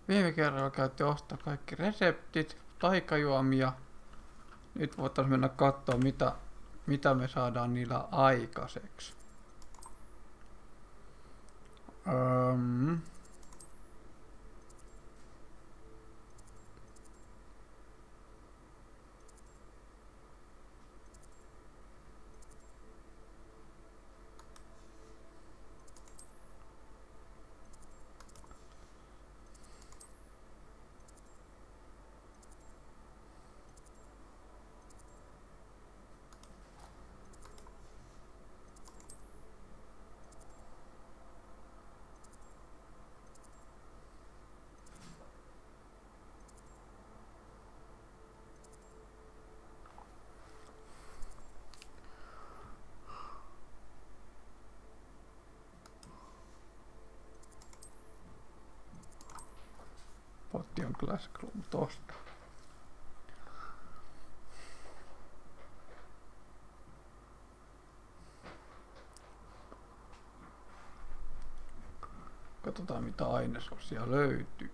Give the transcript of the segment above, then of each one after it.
Viime kerralla käytiin ostaa kaikki reseptit, taikajuomia. Nyt voitaisiin mennä katsoa, mitä me saadaan niillä aikaiseksi. Potti on Classroom tosta. Katsotaan mitä ainesosia löytyy.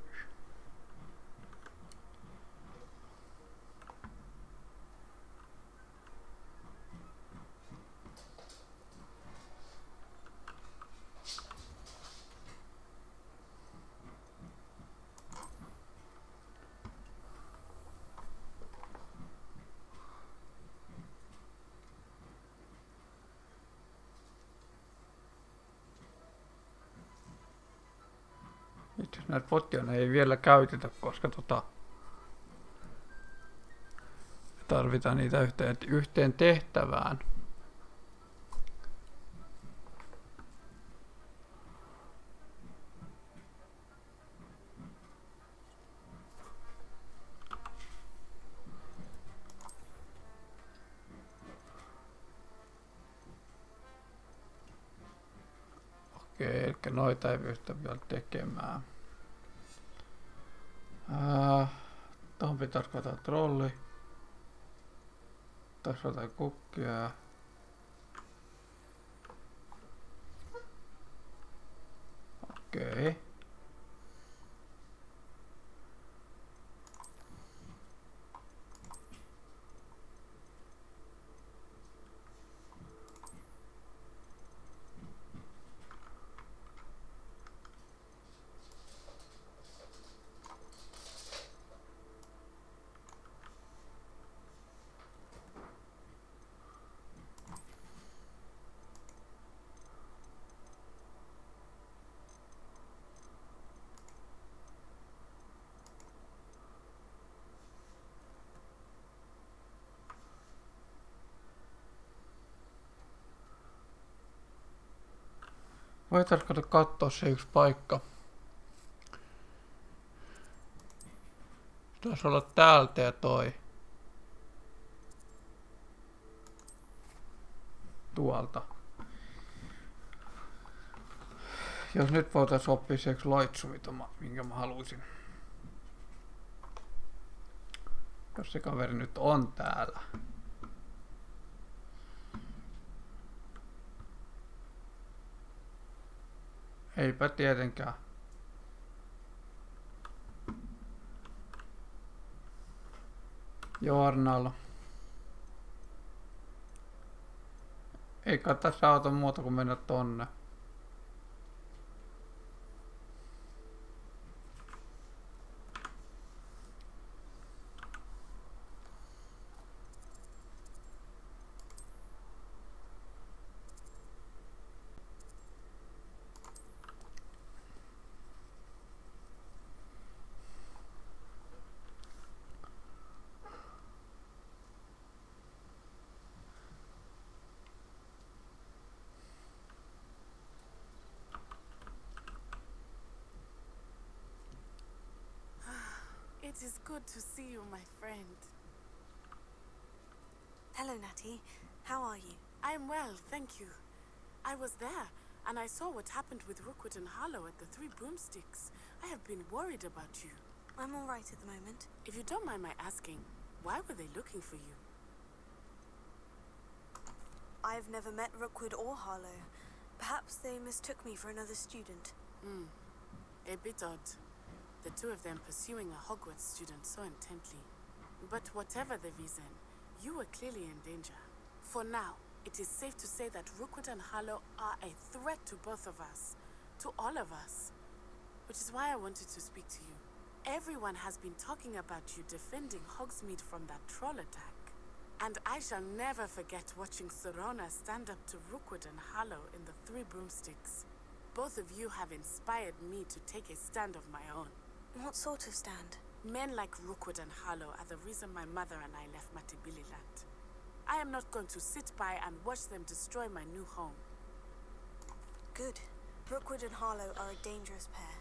Itse näitä pottia ei vielä käytetä, koska tarvitaan niitä yhteen tehtävään. Okei, eli noita ei pystytä vielä tekemään. Tuohon pitäisi katsoa trolli. Tässä on jotain kukkia. Okei. Voitaisiin katsoa se yksi paikka. Taisi olla täältä ja toi. Tuolta. Jos nyt voitaisiin oppia se yksi loitsuita, minkä mä haluaisin. Jos se kaveri nyt on täällä. Eipä tietenkään. Journal. Eikä tässä auta muuta kuin mennä tonne. It is good to see you, my friend. Hello, Natty. How are you? I am well, thank you. I was there, and I saw what happened with Rookwood and Harlow at the Three Broomsticks. I have been worried about you. I'm all right at the moment. If you don't mind my asking, why were they looking for you? I've never met Rookwood or Harlow. Perhaps they mistook me for another student. A bit odd. the two of them pursuing a Hogwarts student so intently. But whatever the reason, you were clearly in danger. For now, it is safe to say that Rookwood and Harlow are a threat to both of us. To all of us. Which is why I wanted to speak to you. Everyone has been talking about you defending Hogsmeade from that troll attack. And I shall never forget watching Serona stand up to Rookwood and Harlow in the Three Broomsticks. Both of you have inspired me to take a stand of my own. What sort of stand? Men like Rookwood and Harlow are the reason my mother and I left Matibililand. I am not going to sit by and watch them destroy my new home. Good. Rookwood and Harlow are a dangerous pair,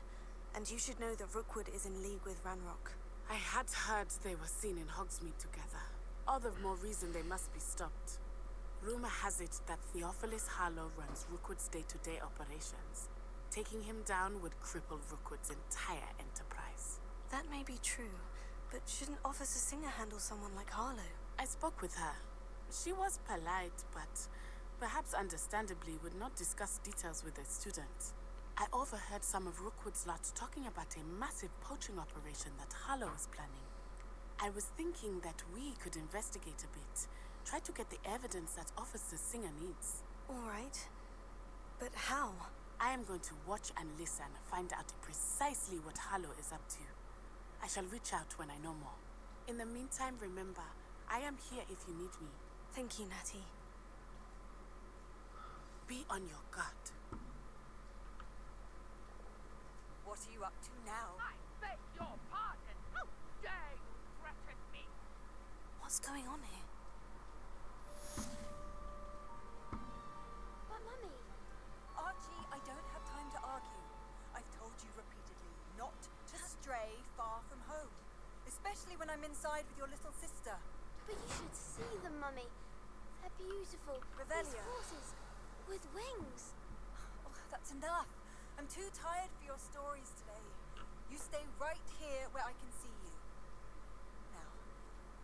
and you should know that Rookwood is in league with Ranrock. I had heard they were seen in Hogsmeade together. All the more reason they must be stopped. Rumor has it that Theophilus Harlow runs Rookwood's day-to-day operations. Taking him down would cripple Rookwood's entire enterprise. That may be true, but shouldn't Officer Singer handle someone like Harlow? I spoke with her. She was polite, but perhaps understandably would not discuss details with a student. I overheard some of Rookwood's lot talking about a massive poaching operation that Harlow is planning. I was thinking that we could investigate a bit, try to get the evidence that Officer Singer needs. All right. But how? I am going to watch and listen, find out precisely what Harlow is up to. I shall reach out when I know more. In the meantime, remember, I am here if you need me. Thank you, Natty. Be on your guard. What are you up to now? I beg your pardon. How dare you threaten me? What's going on here? But Mummy, Archie, I don't have time to argue. I've told you repeatedly not to stray far from home. Especially when I'm inside with your little sister. but you should see them, Mummy. They're beautiful. Revelia. These horses with wings. Oh, that's enough. I'm too tired for your stories today. You stay right here where I can see you. Now,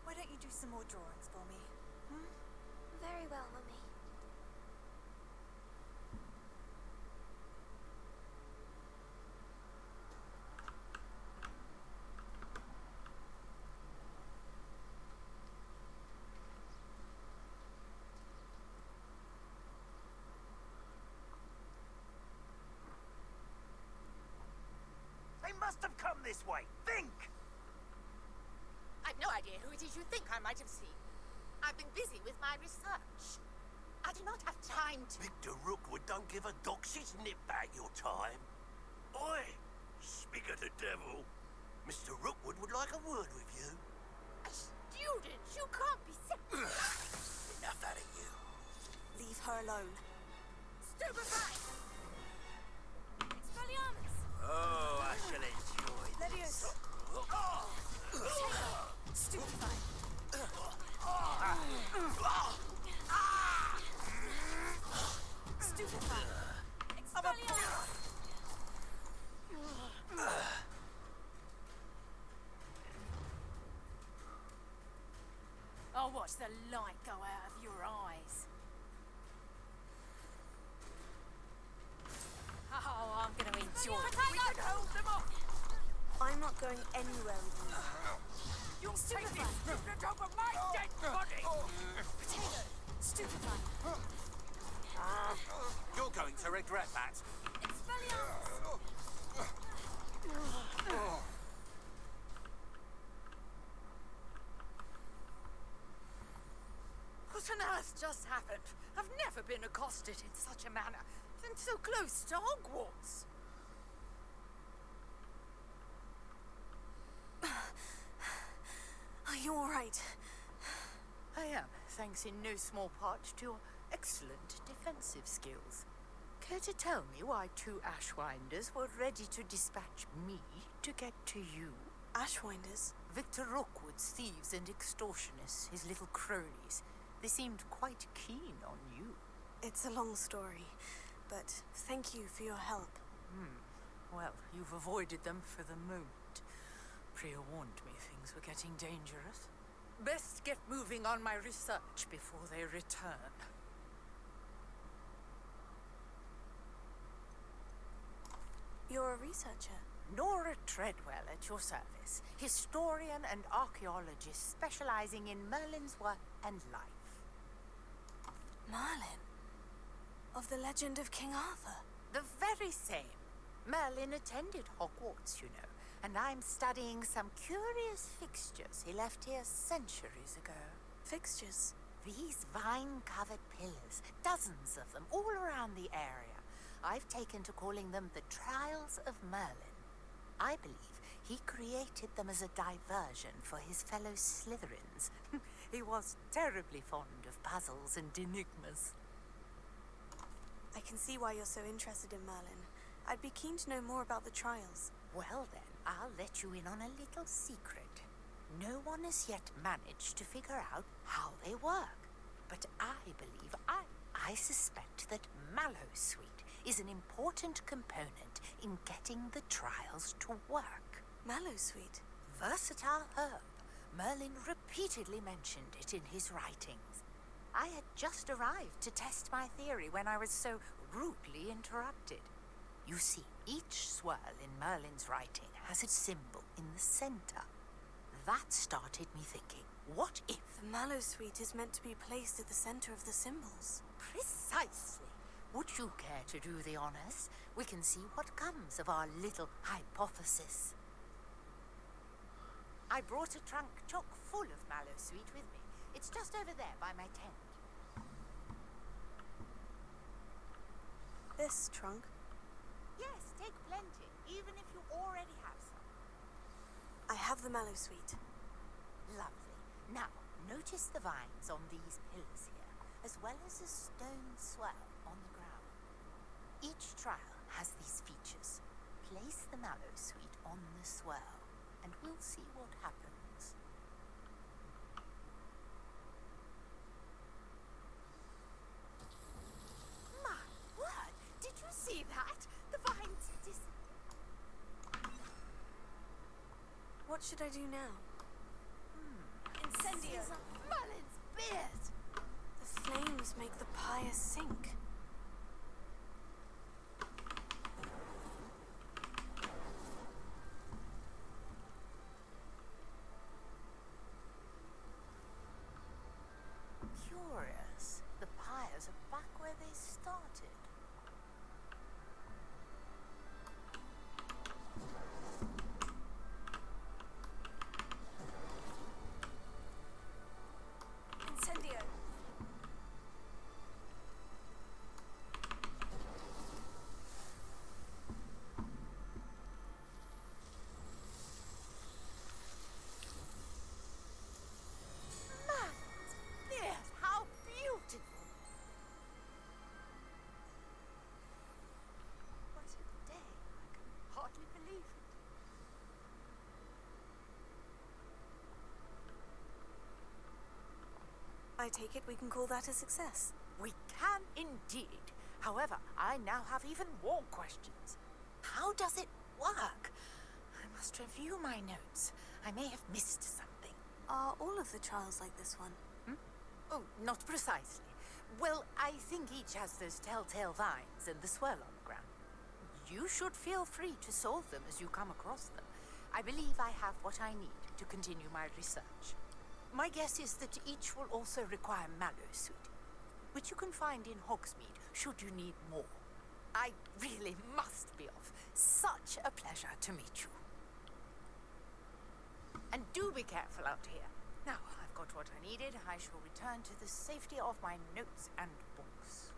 why don't you do some more drawings for me? Very well, Mummy. They must have come this way. Think! I've no idea who it is you think I might have seen. I've been busy with my research. I do not have time to... Victor Rookwood don't give a doxy's nip back your time. Oi! Speak of the devil. Mr. Rookwood would like a word with you. A student? You can't be sick. Enough out of you. Leave her alone. Stupefied! Expelliarmus! Oh, I shall enjoy this. Leviosa. Stupefied. Stupefied. Expelliarmus! I'll watch the light go out of your eyes. Oh, I'm going to enjoy it. We can hold them off! I'm not going anywhere with you. You'll take this student over my dead body! Potato. Stupefied. You're going to regret that. Expelliarmus! What on earth just happened? I've never been accosted in such a manner, and so close to Hogwarts. Are you all right? I am, thanks in no small part to your excellent defensive skills. Care to tell me why two Ashwinders were ready to dispatch me to get to you? Ashwinders? Victor Rookwood's thieves and extortionists, his little cronies. They seemed quite keen on you. It's a long story, but thank you for your help. Well, you've avoided them for the moment. Priya warned me things were getting dangerous. Best get moving on my research before they return. You're a researcher. Nora Treadwell at your service, historian and archaeologist specializing in Merlin's work and life. Merlin? Of the legend of King Arthur? The very same. Merlin attended Hogwarts, you know, and I'm studying some curious fixtures he left here centuries ago. Fixtures? These vine-covered pillars, dozens of them, all around the area. I've taken to calling them the Trials of Merlin. I believe he created them as a diversion for his fellow Slytherins. He was terribly fond of puzzles and enigmas. I can see why you're so interested in Merlin. I'd be keen to know more about the trials. Well then, I'll let you in on a little secret. No one has yet managed to figure out how they work. But I believe, I suspect that Mallowsweet is an important component in getting the trials to work. Mallowsweet? Versatile herb. Merlin repeatedly mentioned it in his writings. I had just arrived to test my theory when I was so rudely interrupted. You see, each swirl in Merlin's writing has a symbol in the center. That started me thinking, what if... The Mallowsweet is meant to be placed at the center of the symbols. Precisely. Would you care to do the honors? We can see what comes of our little hypothesis. I brought a trunk chock full of Mallowsweet with me. It's just over there by my tent. This trunk? Yes, take plenty, even if you already have some. I have the Mallowsweet. Lovely. Now, notice the vines on these pillars here, as well as a stone swell on the ground. Each trial has these features. Place the Mallowsweet on the swell, and we'll see what happens. My word! Did you see that? The vines disappeared. What should I do now? Incendio! Merlin's beard! The flames make the pyre sink. Curious. The pyres are back where they started. Incendio! Merlin's beard! How beautiful! What a day! I can hardly believe it. I take it we can call that a success. We can indeed. However, I now have even more questions. How does it work? I must review my notes. I may have missed something. Are all of the trials like this one? Oh, not precisely. Well, I think each has those telltale vines and the swirl on the ground. You should feel free to solve them as you come across them. I believe I have what I need to continue my research. My guess is that each will also require Mallowsweet, which you can find in Hogsmeade should you need more. I really must be off. Such a pleasure to meet you. And do be careful out here. Now, I've got what I needed. I shall return to the safety of my notes and books.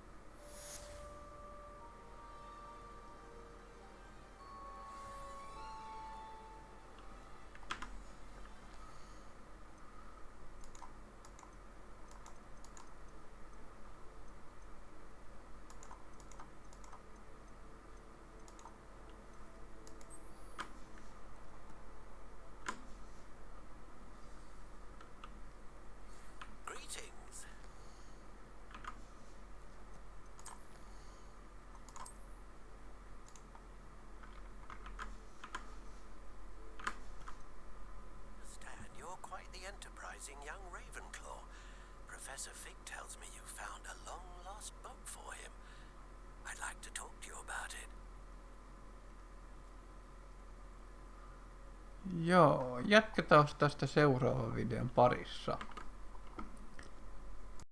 Greetings. Joo, jatketaan tästä seuraavan videon parissa.